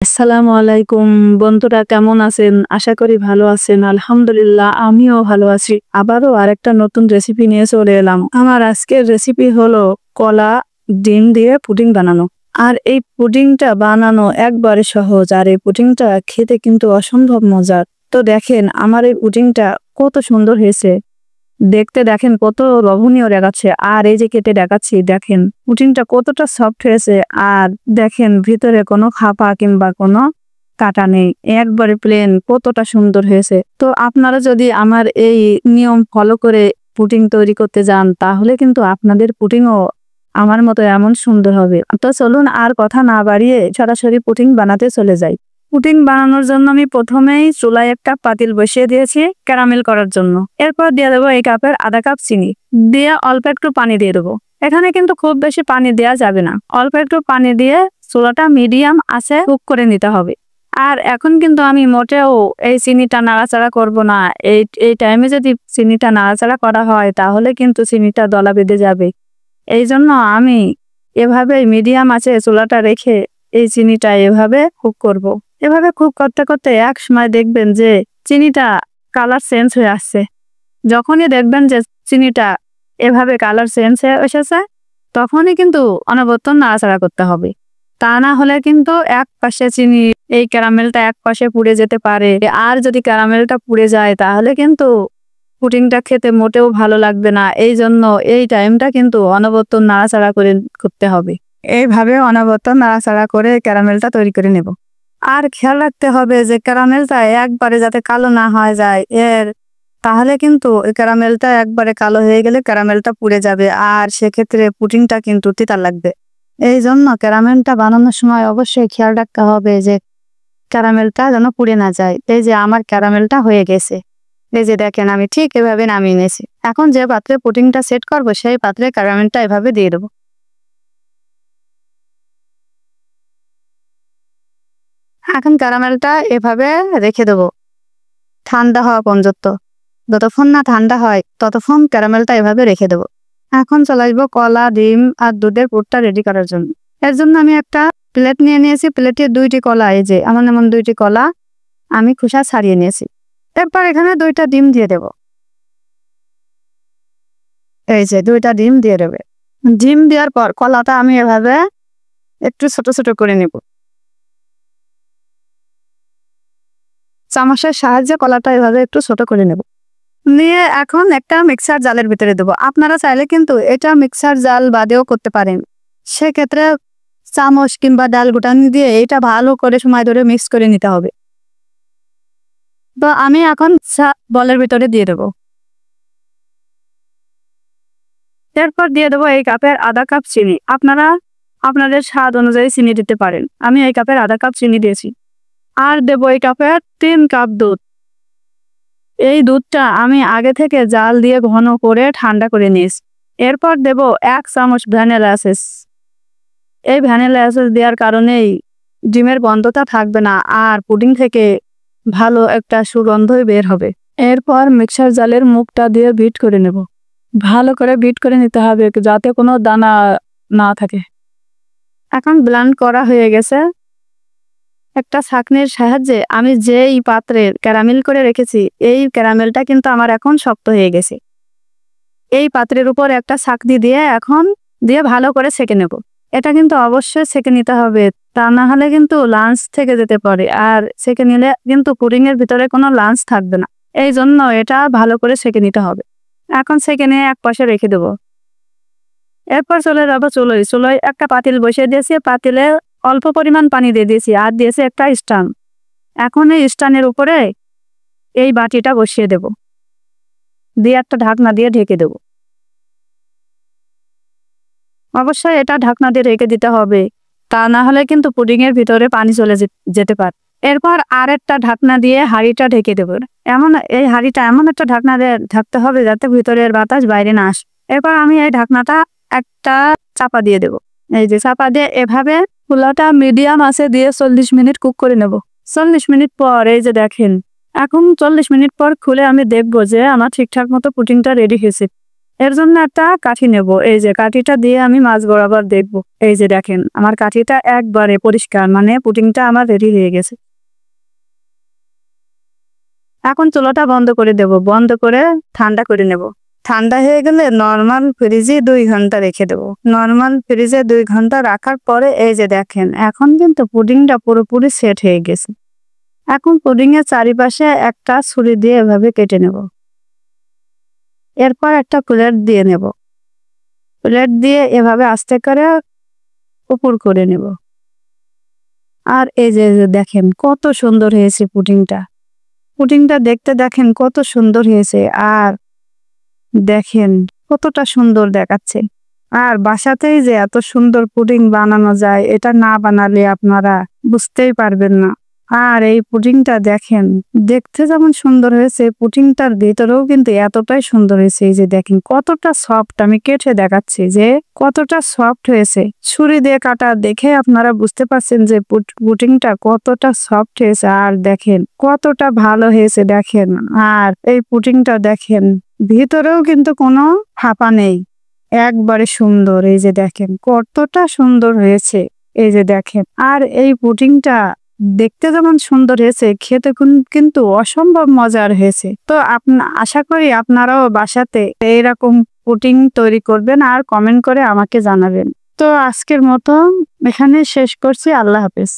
আসসালামু আলাইকুম বন্ধুরা, কেমন আছেন? আশা করি ভালো আছেন। আলহামদুলিল্লাহ, আমিও ভালো আছি। আবারও আরেকটা নতুন রেসিপি নিয়ে চলে এলাম। আমার আজকের রেসিপি হলো কলা ডিম দিয়ে পুডিং বানানো। আর এই পুডিংটা বানানো একবারে সহজ, আর এই পুডিংটা খেতে কিন্তু অসম্ভব মজার। তো দেখেন আমার এই পুডিংটা কত সুন্দর হয়েছে। দেখতে দেখেন কত লোভনীয় দেখাচ্ছে। আর এই যে কেটে দেখাচ্ছি, দেখেন পুডিংটা কতটা সফট হয়েছে। আর দেখেন ভিতরে কোনো খাপা কিংবা কোনো কাটা নেই, একবারে প্লেন, কতটা সুন্দর হয়েছে। তো আপনারা যদি আমার এই নিয়ম ফলো করে পুডিং তৈরি করতে যান, তাহলে কিন্তু আপনাদের পুডিংও আমার মতো এমন সুন্দর হবে। তো চলুন আর কথা না বাড়িয়ে সরাসরি পুডিং বানাতে চলে যাই। পুডিং বানানোর জন্য আমি প্রথমেই চুলায় একটা পাতিল বসিয়ে দিয়েছি ক্যারামেল করার জন্য। এরপর দিয়ে দেবো এই কাপের আধা কাপ চিনি, দিয়ে অল্প একটু পানি দিয়ে দেবো। এখানে কিন্তু খুব বেশি পানি দেওয়া যাবে না, অল্প একটু পানি দিয়ে চুলাটা মিডিয়াম আঁচে কুক করে নিতে হবে। আর এখন কিন্তু আমি মোটেও এই চিনিটা নাড়াচাড়া করব না। এই টাইমে যদি চিনিটা নাড়াচাড়া করা হয়, তাহলে কিন্তু চিনিটা দলা বেঁধে যাবে। এই জন্য আমি এভাবে মিডিয়াম আঁচে চুলাটা রেখে এই চিনিটা এভাবে কুক করব। এভাবে কুক করতে করতে এক সময় দেখবেন যে চিনিটা কালার চেঞ্জ হয়ে আসছে। যখনই দেখবেন যে চিনিটা এভাবে কালার চেঞ্জ হয়ে এসেছে, তখনই কিন্তু অনবরত নাড়াচাড়া করতে হবে। তা না হলে কিন্তু এক পাশে চিনি, এই ক্যারামেলটা এক পাশে পুড়ে যেতে পারে। আর যদি ক্যারামেলটা পুড়ে যায়, তাহলে কিন্তু পুডিংটা খেতে মোটেও ভালো লাগবে না। এই জন্য এই টাইমটা কিন্তু অনবরত নাড়াচাড়া করতে হবে। এইভাবে অনবরত নাড়াচাড়া করে ক্যারামেলটা তৈরি করে নেব। আর খেয়াল রাখতে হবে যে ক্যারামেলটা একবারে যাতে কালো না হয়ে যায় তাহলে কিন্তু এই ক্যারামেলটা একবারে কালো হয়ে গেলে ক্যারামেলটা পুড়ে যাবে, আর সেক্ষেত্রে পুডিংটা কিন্তু তিতা লাগবে। এই জন্য ক্যারামেলটা বানানোর সময় অবশ্যই খেয়াল রাখতে হবে যে ক্যারামেলটা যেন পুড়ে না যায়। এই যে আমার ক্যারামেলটা হয়ে গেছে, এই যে দেখেন আমি ঠিক এভাবে নামিয়ে নিয়েছি। এখন যে পাত্রে পুডিংটা সেট করব, সেই পাত্রে ক্যারামেলটা এভাবে দিয়ে দেবো। এখন ক্যারামেলটা এভাবে রেখে দেবো ঠান্ডা হওয়া পর্যন্ত। যতক্ষণ না ঠান্ডা হয় ততক্ষণ ক্যারামেলটা এভাবে রেখে দেবো। এখন চলে আসবো কলা, ডিম আর দুধের পুরটা রেডি করার জন্য। এর জন্য আমি একটা প্লেট নিয়ে নিয়েছি। প্লেটে 2টি কলা, এই যে এমন 2টি কলা আমি খোসা ছাড়িয়ে নিয়েছি। এরপর এখানে 2টা ডিম দিয়ে দেব। এই যে 2টা ডিম দিয়ে দেবে। ডিম দেওয়ার পর কলাটা আমি এভাবে একটু ছোট ছোট করে নেব। চামচের সাহায্যে কলাটা এভাবে একটু ছোট করে নেব। নিয়ে এখন একটা মিক্সার জালের ভিতরে দেবো। আপনারা চাইলে কিন্তু এটা মিক্সার জাল বাদেও করতে পারেন। সেক্ষেত্রে চামচ কিংবা ডাল ঘুটানি দিয়ে এটা ভালো করে সময় ধরে মিক্স করে নিতে হবে। তো আমি এখন বলের ভিতরে দিয়ে দেবো। এরপর দিয়ে দেবো এই কাপের আধা কাপ চিনি। আপনারা আপনাদের স্বাদ অনুযায়ী চিনি দিতে পারেন। আমি এই কাপের আধা কাপ চিনি দিয়েছি। আর দেবো এই কাপের 3 কাপ দুধ। এই দুধটা আমি আগে থেকে জাল দিয়ে ঘন করে ঠান্ডা করে নিয়েছি। এরপর দেব 1 চামচ ভ্যানিলা এসেন্স। এই ভ্যানিলা এসেন্স দেওয়ার কারণেই ডিমের গন্ধটা থাকবে না, আর পুডিং থেকে ভালো একটা সুগন্ধই বের হবে। এরপর মিক্সার জালের মুখটা দিয়ে বিট করে নেব। ভালো করে বিট করে নিতে হবে যাতে কোনো দানা না থাকে। এখন ব্লেন্ড করা হয়ে গেছে। একটা ছাঁকনির সাহায্যে আমি যেই পাত্রের ক্যারামেল করে রেখেছি, এই ক্যারামেলটা কিন্তু আমার এখন শক্ত হয়ে গেছে। এই পাত্রের উপর একটা ছাঁকনি দিয়ে ভালো করে সেঁকে নেব। এটা কিন্তু অবশ্যই সেঁকে নিতে হবে, তা না হলে কিন্তু লাঞ্চ থেকে যেতে পারে। আর সেঁকে নিলে কিন্তু পুডিং এর ভিতরে কোনো লাঞ্চ থাকবে না। এই জন্য এটা ভালো করে সেঁকে নিতে হবে। এখন সেঁকে নিয়ে এক পাশে রেখে দেবো। এরপর চলে যাবো চুলোয় একটা পাতিল বসিয়ে দিয়েছি। পাতিলে অল্প পরিমাণ পানি দিয়ে দিয়েছি, আর দিয়েছি একটা স্টান। এখন এই স্টানের উপরে এই বাটিটা বসিয়ে দেব, দিয়ে একটা ঢাকনা দিয়ে ঢেকে দেব। অবশ্যই এটা ঢাকনা দিয়ে রেখে দিতে হবে, তা না হলে কিন্তু পুডিং এর ভিতরে পানি চলে যেতে পারে। এরপর আরেকটা ঢাকনা দিয়ে হাঁড়িটা ঢেকে দেব। এই হাঁড়িটা এমন একটা ঢাকনা দিয়ে ঢাকতে হবে যাতে ভিতরের বাতাস বাইরে না আসে। এরপর আমি এই ঢাকনাটা একটা চাপা দিয়ে দেব। এই যে চাপা দিয়ে এভাবে চুলাটা মিডিয়াম আঁচে দিয়ে 40 মিনিট কুক করে নেব। 40 মিনিট পর এই যে দেখেন, এখন 40 মিনিট পর খুলে আমি দেখবো যে আমার ঠিকঠাক মতো পুডিংটা রেডি হয়েছে। এর জন্য একটা কাঠি নেব, এই যে কাঠিটা দিয়ে আমি মাছ বরাবর দেখব। এই যে দেখেন আমার কাঠিটা একবারে পরিষ্কার, মানে পুডিংটা আমার রেডি হয়ে গেছে। এখন চুলাটা বন্ধ করে দেব, বন্ধ করে ঠান্ডা করে নেব। ঠান্ডা হয়ে গেলে নর্মাল ফ্রিজে 2 ঘন্টা রেখে দেব। নর্মাল ফ্রিজে 2 ঘন্টা রাখার পরে এই যে দেখেন এখন কিন্তু পুডিংটা পুরোপুরি সেট হয়ে গেছে। এখন পুডিং এর চারিপাশে একটা ছুরি দিয়ে এভাবে কেটে নেব। এরপর একটা প্লেট দিয়ে নেব, প্লেট দিয়ে এভাবে আস্তে করে উপর করে নেব। আর এই যে দেখেন কত সুন্দর হয়েছে পুডিংটা। পুডিংটা দেখতে দেখেন কত সুন্দর হয়েছে, আর দেখেন কতটা সুন্দর দেখাচ্ছে। আর বাসাতেই যে এত সুন্দর পুডিং বানানো যায় এটা না বানালে আপনারা বুঝতেই পারবেন না। আর এই পুডিংটা দেখেন দেখতে যেমন সুন্দর হয়েছে, পুডিংটার ভিতরেও কিন্তু এতটাই সুন্দর হয়েছে। এই যে দেখেন কতটা সফট, আমি কেটে দেখাচ্ছি যে কতটা সফট হয়েছে। ছুরি দিয়ে কাটা দেখে আপনারা বুঝতে পারছেন যে পুডিংটা কতটা সফট হয়েছে। আর দেখেন কতটা ভালো হয়েছে দেখেন। আর এই পুডিংটা দেখেন ভিতরেও কিন্তু কোনো ফাঁপা নেই, একবারে সুন্দর। এই যে দেখেন কতটা সুন্দর হয়েছে, এই যে দেখেন। আর এই পুডিংটা দেখতে যেমন সুন্দর হয়েছে, খেতে কিন্তু অসম্ভব মজার হয়েছে। তো আশা করি আপনারাও বাসাতে এইরকম পুডিং তৈরি করবেন আর কমেন্ট করে আমাকে জানাবেন। তো আজকের মতো এখানে শেষ করছি, আল্লাহ হাফেজ।